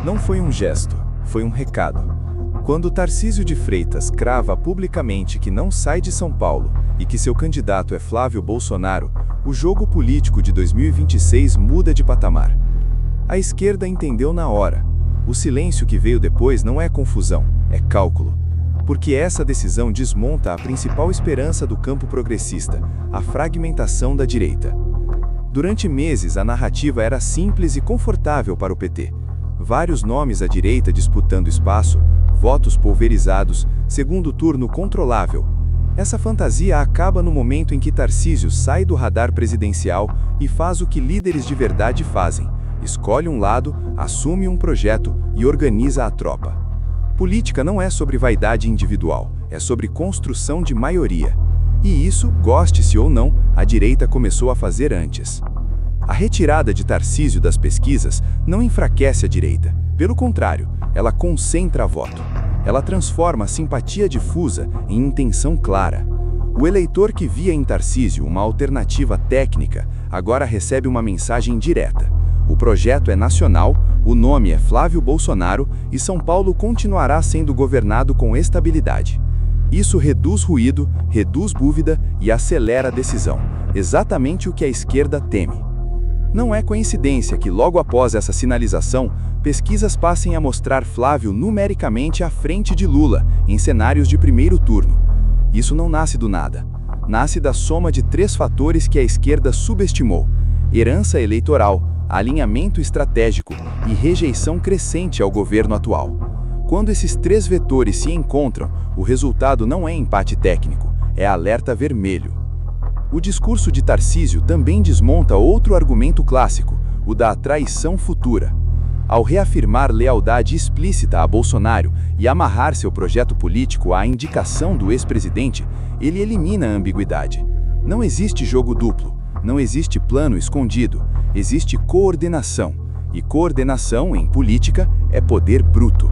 Não foi um gesto, foi um recado. Quando Tarcísio de Freitas crava publicamente que não sai de São Paulo e que seu candidato é Flávio Bolsonaro, o jogo político de 2026 muda de patamar. A esquerda entendeu na hora. O silêncio que veio depois não é confusão, é cálculo. Porque essa decisão desmonta a principal esperança do campo progressista, a fragmentação da direita. Durante meses, a narrativa era simples e confortável para o PT. Vários nomes à direita disputando espaço, votos pulverizados, segundo turno controlável. Essa fantasia acaba no momento em que Tarcísio sai do radar presidencial e faz o que líderes de verdade fazem: escolhe um lado, assume um projeto e organiza a tropa. Política não é sobre vaidade individual, é sobre construção de maioria. E isso, goste-se ou não, a direita começou a fazer antes. A retirada de Tarcísio das pesquisas não enfraquece a direita. Pelo contrário, ela concentra voto. Ela transforma a simpatia difusa em intenção clara. O eleitor que via em Tarcísio uma alternativa técnica, agora recebe uma mensagem direta. O projeto é nacional, o nome é Flávio Bolsonaro e São Paulo continuará sendo governado com estabilidade. Isso reduz ruído, reduz dúvida e acelera a decisão, exatamente o que a esquerda teme. Não é coincidência que logo após essa sinalização, pesquisas passem a mostrar Flávio numericamente à frente de Lula, em cenários de primeiro turno. Isso não nasce do nada. Nasce da soma de 3 fatores que a esquerda subestimou: herança eleitoral, alinhamento estratégico e rejeição crescente ao governo atual. Quando esses 3 vetores se encontram, o resultado não é empate técnico, é alerta vermelho. O discurso de Tarcísio também desmonta outro argumento clássico, o da traição futura. Ao reafirmar lealdade explícita a Bolsonaro e amarrar seu projeto político à indicação do ex-presidente, ele elimina a ambiguidade. Não existe jogo duplo, não existe plano escondido, existe coordenação. E coordenação, em política, é poder bruto.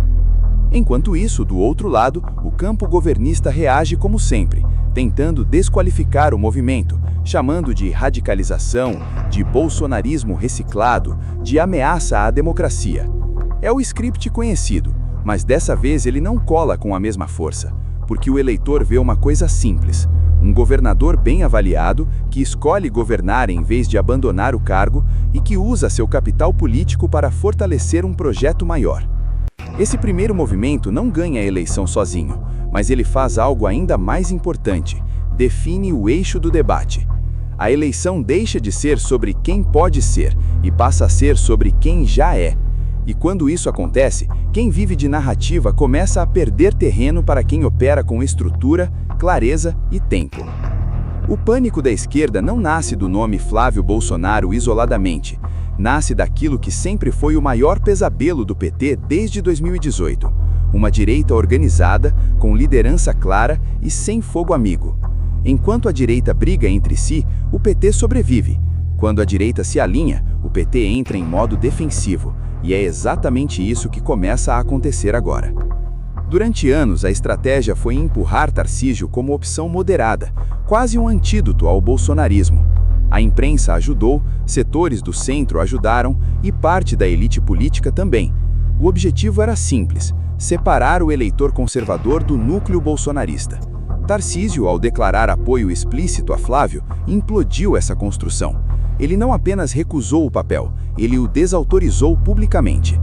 Enquanto isso, do outro lado, o campo governista reage como sempre, tentando desqualificar o movimento, chamando de radicalização, de bolsonarismo reciclado, de ameaça à democracia. É o script conhecido, mas dessa vez ele não cola com a mesma força, porque o eleitor vê uma coisa simples: um governador bem avaliado, que escolhe governar em vez de abandonar o cargo e que usa seu capital político para fortalecer um projeto maior. Esse primeiro movimento não ganha a eleição sozinho, mas ele faz algo ainda mais importante: define o eixo do debate. A eleição deixa de ser sobre quem pode ser e passa a ser sobre quem já é. E quando isso acontece, quem vive de narrativa começa a perder terreno para quem opera com estrutura, clareza e tempo. O pânico da esquerda não nasce do nome Flávio Bolsonaro isoladamente. Nasce daquilo que sempre foi o maior pesadelo do PT desde 2018. Uma direita organizada, com liderança clara e sem fogo amigo. Enquanto a direita briga entre si, o PT sobrevive. Quando a direita se alinha, o PT entra em modo defensivo. E é exatamente isso que começa a acontecer agora. Durante anos, a estratégia foi empurrar Tarcísio como opção moderada, quase um antídoto ao bolsonarismo. A imprensa ajudou, setores do centro ajudaram e parte da elite política também. O objetivo era simples: separar o eleitor conservador do núcleo bolsonarista. Tarcísio, ao declarar apoio explícito a Flávio, implodiu essa construção. Ele não apenas recusou o papel, ele o desautorizou publicamente.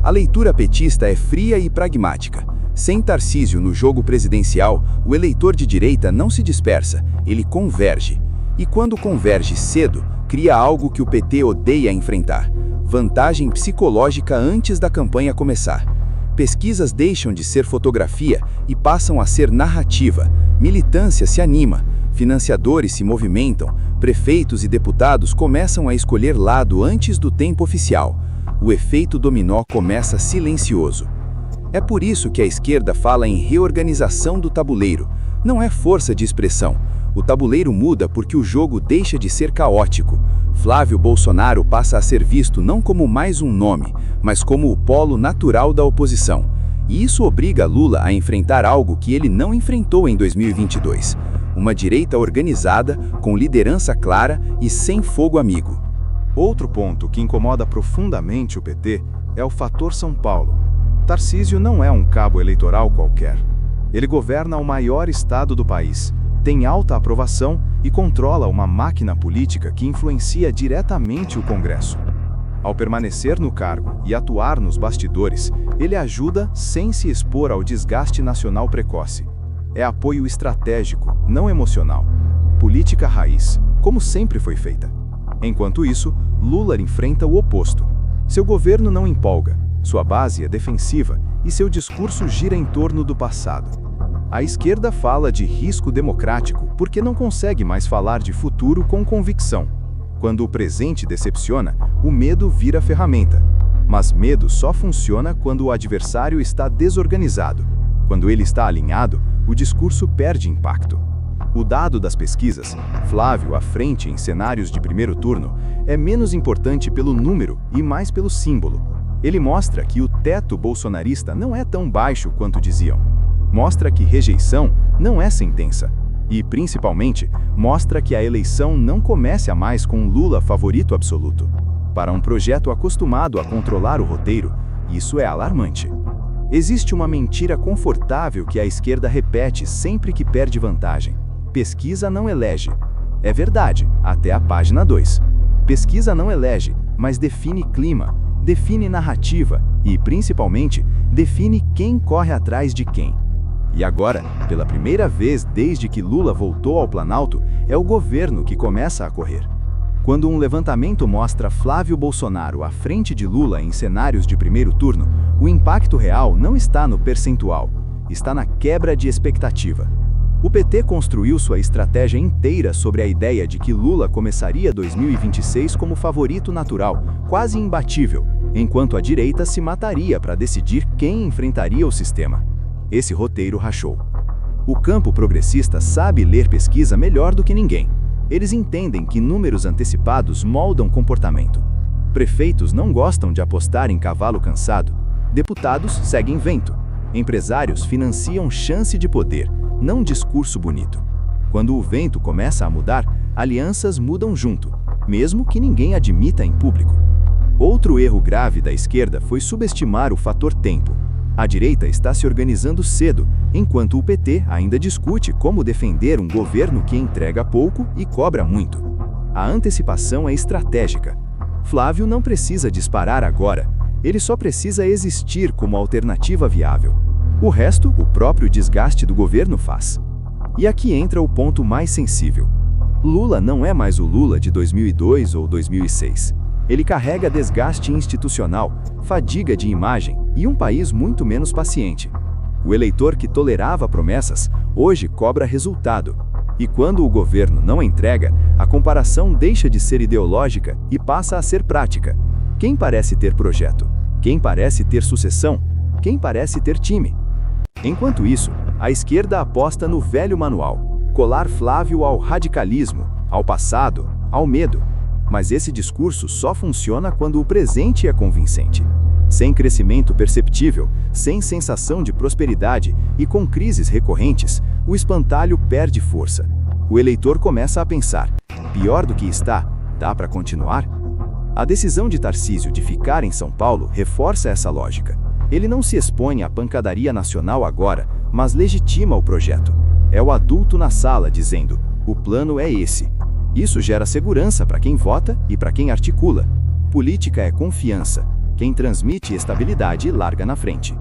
A leitura petista é fria e pragmática. Sem Tarcísio no jogo presidencial, o eleitor de direita não se dispersa, ele converge. E quando converge cedo, cria algo que o PT odeia enfrentar: vantagem psicológica antes da campanha começar. Pesquisas deixam de ser fotografia e passam a ser narrativa. Militância se anima, financiadores se movimentam, prefeitos e deputados começam a escolher lado antes do tempo oficial. O efeito dominó começa silencioso. É por isso que a esquerda fala em reorganização do tabuleiro. Não é força de expressão. O tabuleiro muda porque o jogo deixa de ser caótico. Flávio Bolsonaro passa a ser visto não como mais um nome, mas como o polo natural da oposição. E isso obriga Lula a enfrentar algo que ele não enfrentou em 2022. Uma direita organizada, com liderança clara e sem fogo amigo. Outro ponto que incomoda profundamente o PT é o fator São Paulo. Tarcísio não é um cabo eleitoral qualquer. Ele governa o maior estado do país, tem alta aprovação e controla uma máquina política que influencia diretamente o Congresso. Ao permanecer no cargo e atuar nos bastidores, ele ajuda sem se expor ao desgaste nacional precoce. É apoio estratégico, não emocional. Política raiz, como sempre foi feita. Enquanto isso, Lula enfrenta o oposto. Seu governo não empolga, sua base é defensiva e seu discurso gira em torno do passado. A esquerda fala de risco democrático porque não consegue mais falar de futuro com convicção. Quando o presente decepciona, o medo vira ferramenta. Mas medo só funciona quando o adversário está desorganizado. Quando ele está alinhado, o discurso perde impacto. O dado das pesquisas, Flávio à frente em cenários de primeiro turno, é menos importante pelo número e mais pelo símbolo. Ele mostra que o teto bolsonarista não é tão baixo quanto diziam. Mostra que rejeição não é sentença. E, principalmente, mostra que a eleição não começa mais com Lula favorito absoluto. Para um projeto acostumado a controlar o roteiro, isso é alarmante. Existe uma mentira confortável que a esquerda repete sempre que perde vantagem. Pesquisa não elege. É verdade, até a página 2. Pesquisa não elege, mas define clima, define narrativa e, principalmente, define quem corre atrás de quem. E agora, pela primeira vez desde que Lula voltou ao Planalto, é o governo que começa a correr. Quando um levantamento mostra Flávio Bolsonaro à frente de Lula em cenários de primeiro turno, o impacto real não está no percentual, está na quebra de expectativa. O PT construiu sua estratégia inteira sobre a ideia de que Lula começaria 2026 como favorito natural, quase imbatível, enquanto a direita se mataria para decidir quem enfrentaria o sistema. Esse roteiro rachou. O campo progressista sabe ler pesquisa melhor do que ninguém. Eles entendem que números antecipados moldam comportamento. Prefeitos não gostam de apostar em cavalo cansado. Deputados seguem vento. Empresários financiam chance de poder, não discurso bonito. Quando o vento começa a mudar, alianças mudam junto, mesmo que ninguém admita em público. Outro erro grave da esquerda foi subestimar o fator tempo. A direita está se organizando cedo, enquanto o PT ainda discute como defender um governo que entrega pouco e cobra muito. A antecipação é estratégica. Flávio não precisa disparar agora, ele só precisa existir como alternativa viável. O resto, o próprio desgaste do governo faz. E aqui entra o ponto mais sensível. Lula não é mais o Lula de 2002 ou 2006. Ele carrega desgaste institucional, fadiga de imagem e um país muito menos paciente. O eleitor que tolerava promessas, hoje cobra resultado. E quando o governo não entrega, a comparação deixa de ser ideológica e passa a ser prática. Quem parece ter projeto? Quem parece ter sucessão? Quem parece ter time? Enquanto isso, a esquerda aposta no velho manual, colar Flávio ao radicalismo, ao passado, ao medo. Mas esse discurso só funciona quando o presente é convincente. Sem crescimento perceptível, sem sensação de prosperidade e com crises recorrentes, o espantalho perde força. O eleitor começa a pensar: pior do que está, dá para continuar? A decisão de Tarcísio de ficar em São Paulo reforça essa lógica. Ele não se expõe à pancadaria nacional agora, mas legitima o projeto. É o adulto na sala dizendo: o plano é esse. Isso gera segurança para quem vota e para quem articula. Política é confiança. Quem transmite estabilidade larga na frente.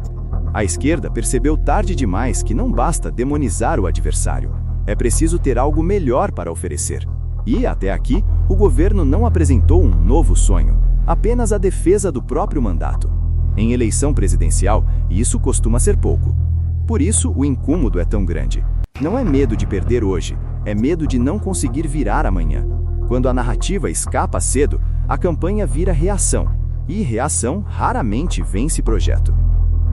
A esquerda percebeu tarde demais que não basta demonizar o adversário. É preciso ter algo melhor para oferecer. E, até aqui, o governo não apresentou um novo sonho, apenas a defesa do próprio mandato. Em eleição presidencial, isso costuma ser pouco. Por isso, o incômodo é tão grande. Não é medo de perder hoje, é medo de não conseguir virar amanhã. Quando a narrativa escapa cedo, a campanha vira reação. E reação raramente vence projeto.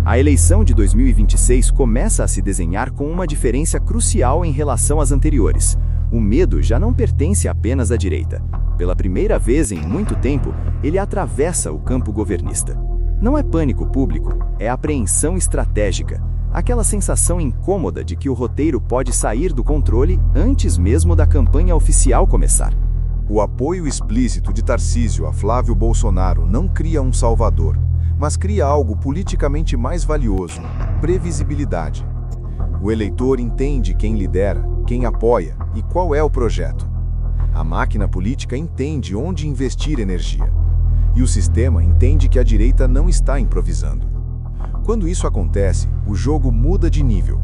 A eleição de 2026 começa a se desenhar com uma diferença crucial em relação às anteriores. O medo já não pertence apenas à direita. Pela primeira vez em muito tempo, ele atravessa o campo governista. Não é pânico público, é apreensão estratégica. Aquela sensação incômoda de que o roteiro pode sair do controle antes mesmo da campanha oficial começar. O apoio explícito de Tarcísio a Flávio Bolsonaro não cria um salvador, mas cria algo politicamente mais valioso: previsibilidade. O eleitor entende quem lidera, quem apoia e qual é o projeto. A máquina política entende onde investir energia. E o sistema entende que a direita não está improvisando. Quando isso acontece, o jogo muda de nível.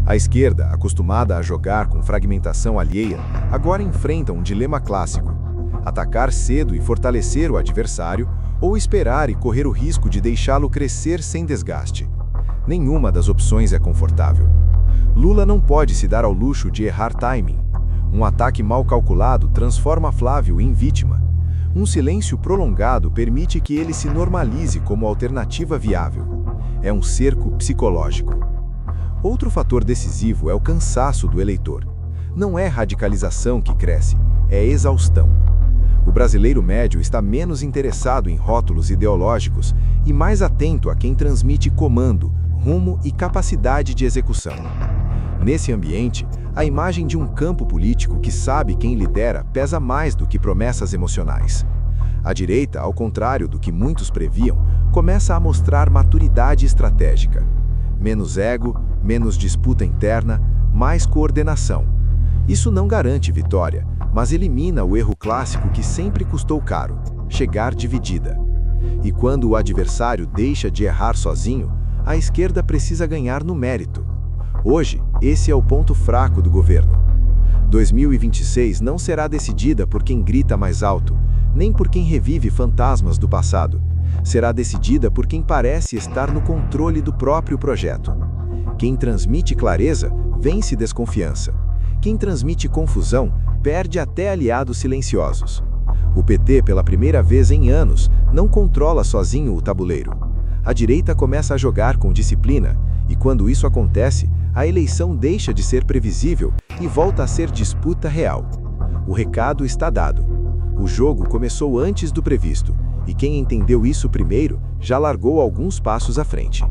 A esquerda, acostumada a jogar com fragmentação alheia, agora enfrenta um dilema clássico: atacar cedo e fortalecer o adversário, ou esperar e correr o risco de deixá-lo crescer sem desgaste. Nenhuma das opções é confortável. Lula não pode se dar ao luxo de errar timing. Um ataque mal calculado transforma Flávio em vítima. Um silêncio prolongado permite que ele se normalize como alternativa viável. É um cerco psicológico. Outro fator decisivo é o cansaço do eleitor. Não é radicalização que cresce, é exaustão. O brasileiro médio está menos interessado em rótulos ideológicos e mais atento a quem transmite comando, rumo e capacidade de execução. Nesse ambiente, a imagem de um campo político que sabe quem lidera pesa mais do que promessas emocionais. A direita, ao contrário do que muitos previam, começa a mostrar maturidade estratégica. Menos ego, menos disputa interna, mais coordenação. Isso não garante vitória, mas elimina o erro clássico que sempre custou caro: chegar dividida. E quando o adversário deixa de errar sozinho, a esquerda precisa ganhar no mérito. Hoje, esse é o ponto fraco do governo. 2026 não será decidida por quem grita mais alto, nem por quem revive fantasmas do passado. Será decidida por quem parece estar no controle do próprio projeto. Quem transmite clareza, vence desconfiança. Quem transmite confusão, perde até aliados silenciosos. O PT, pela primeira vez em anos, não controla sozinho o tabuleiro. A direita começa a jogar com disciplina, e quando isso acontece, a eleição deixa de ser previsível e volta a ser disputa real. O recado está dado. O jogo começou antes do previsto, e quem entendeu isso primeiro já largou alguns passos à frente.